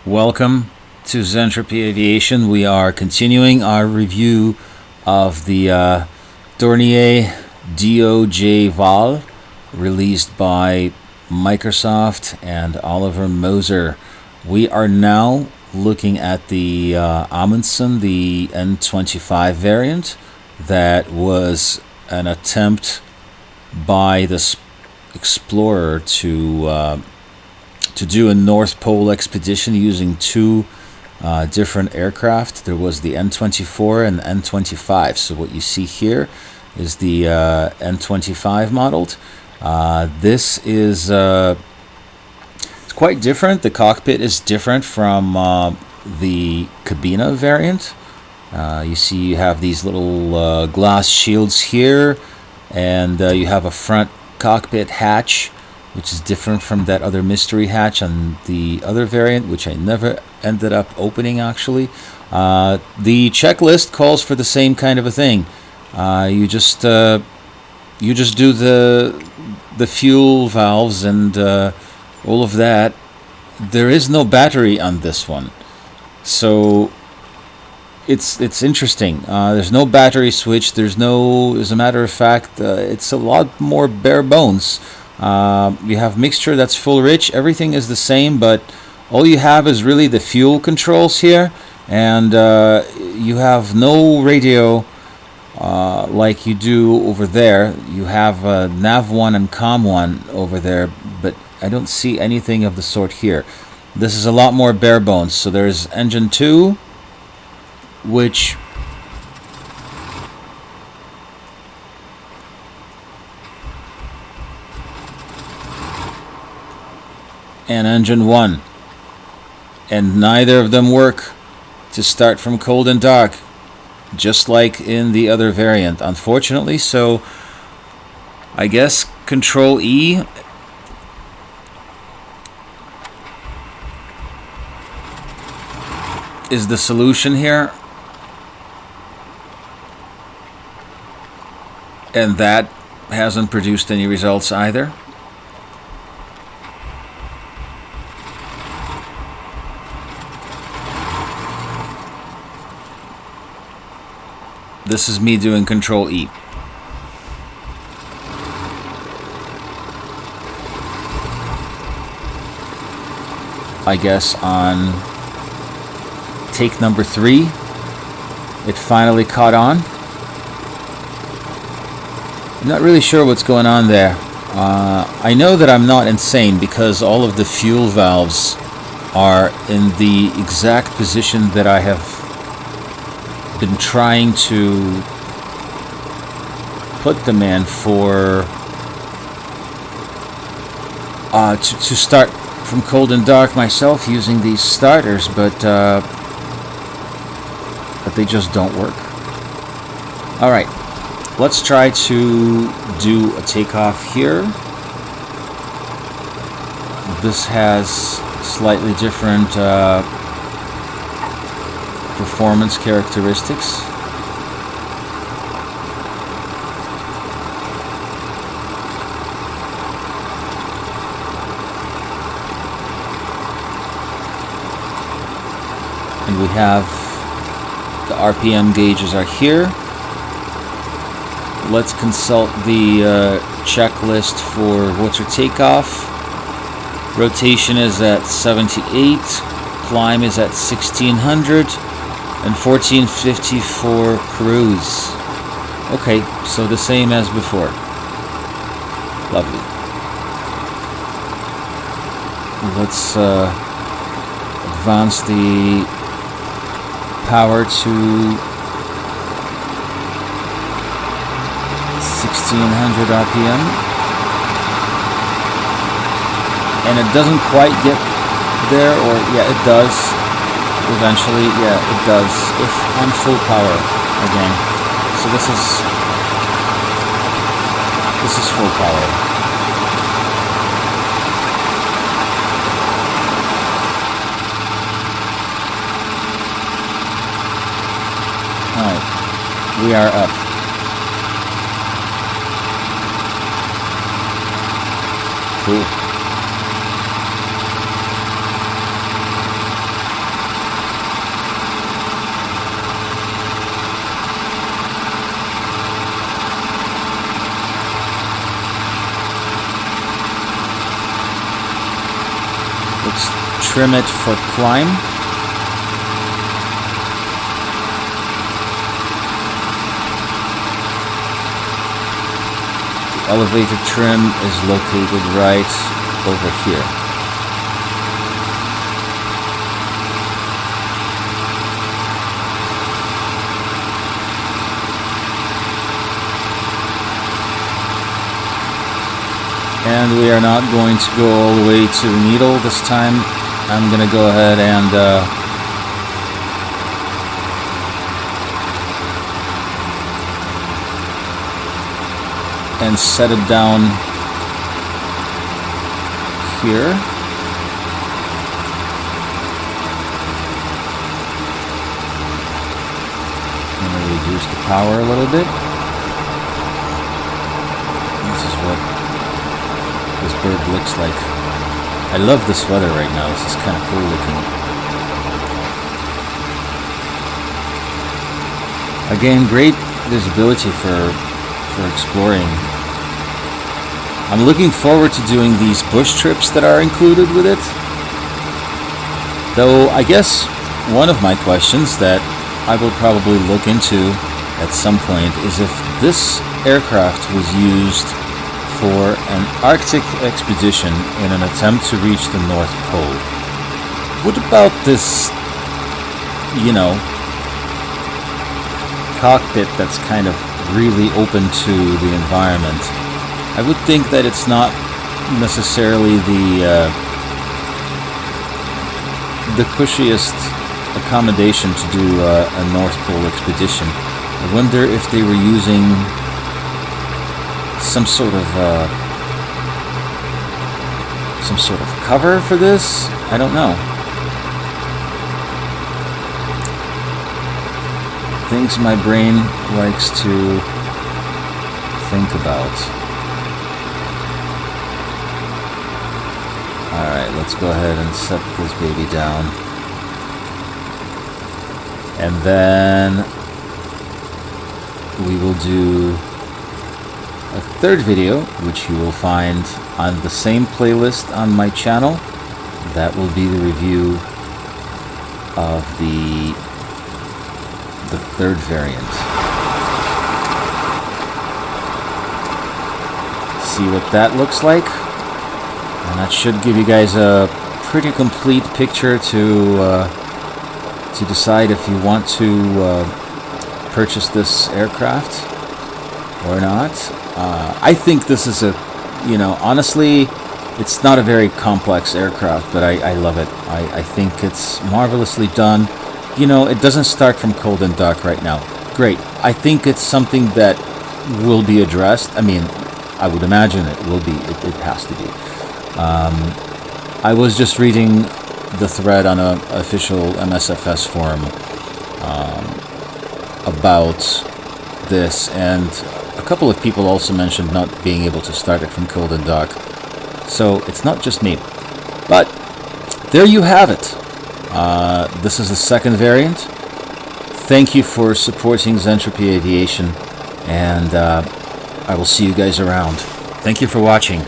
Welcome to Zentropy Aviation. We are continuing our review of the Dornier Do J Wal, released by Microsoft and Oliver Moser. We are now looking at the Amundsen, the N25 variant, that was an attempt by the explorer to do a North Pole expedition using two different aircraft. There was the N24 and the N25. So what you see here is the N25 modeled. This is it's quite different. The cockpit is different from the Cabina variant. You see you have these little glass shields here, and you have a front cockpit hatch, which is different from that other mystery hatch on the other variant, which I never ended up opening actually. The checklist calls for the same kind of a thing. You just do the fuel valves and all of that. There is no battery on this one, so it's interesting. There's no battery switch. As a matter of fact, it's a lot more bare bones. You have mixture that's full rich. Everything is the same, but all you have is really the fuel controls here, and you have no radio like you do over there. You have nav 1 and com 1 over there, but I don't see anything of the sort here. This is a lot more bare bones. So there's engine 2, which and engine 1, and neither of them work to start from cold and dark, just like in the other variant, unfortunately. So I guess Control E is the solution here, and that hasn't produced any results either. This is me doing Control E. I guess on take number 3, it finally caught on. I'm not really sure what's going on there. I know that I'm not insane because all of the fuel valves are in the exact position that I have been trying to put them in for to start from cold and dark myself using these starters, but they just don't work. Alright, let's try to do a takeoff here. This has slightly different performance characteristics. And we have the RPM gauges are here. Let's consult the checklist for water takeoff. Rotation is at 78, climb is at 1600, and 1450 for cruise. Okay, so the same as before. Lovely. Let's advance the power to 1600 RPM. And it doesn't quite get there, or yeah, it does. Eventually, yeah, it does. If on full power again. So this is full power. Alright, we are up. Cool. Let's trim it for climb. The elevator trim is located right over here. And we are not going to go all the way to the needle this time. I'm going to go ahead and set it down here. I'm going to reduce the power a little bit. This is what this bird looks like. I love this weather right now. This is kind of cool looking. Again, great visibility for exploring. I'm looking forward to doing these bush trips that are included with it. Though I guess one of my questions that I will probably look into at some point is if this aircraft was used for an Arctic expedition in an attempt to reach the North Pole. What about this, you know, cockpit that's kind of really open to the environment? I would think that it's not necessarily the cushiest accommodation to do a North Pole expedition. I wonder if they were using some sort of cover for this. I don't know. Things my brain likes to think about. Alright, let's go ahead and set this baby down. And then we will do a third video, which you will find on the same playlist on my channel. That will be the review of the third variant. See what that looks like, and that should give you guys a pretty complete picture to decide if you want to purchase this aircraft or not. I think this is honestly, it's not a very complex aircraft, but I love it. I think it's marvelously done. You know, it doesn't start from cold and dark right now. Great. I think it's something that will be addressed. I mean, I would imagine it will be. It has to be. I was just reading the thread on an official MSFS forum about this, and a couple of people also mentioned not being able to start it from cold and dark. So it's not just me. But there you have it. This is the second variant. Thank you for supporting Zentropy Aviation, and I will see you guys around. Thank you for watching.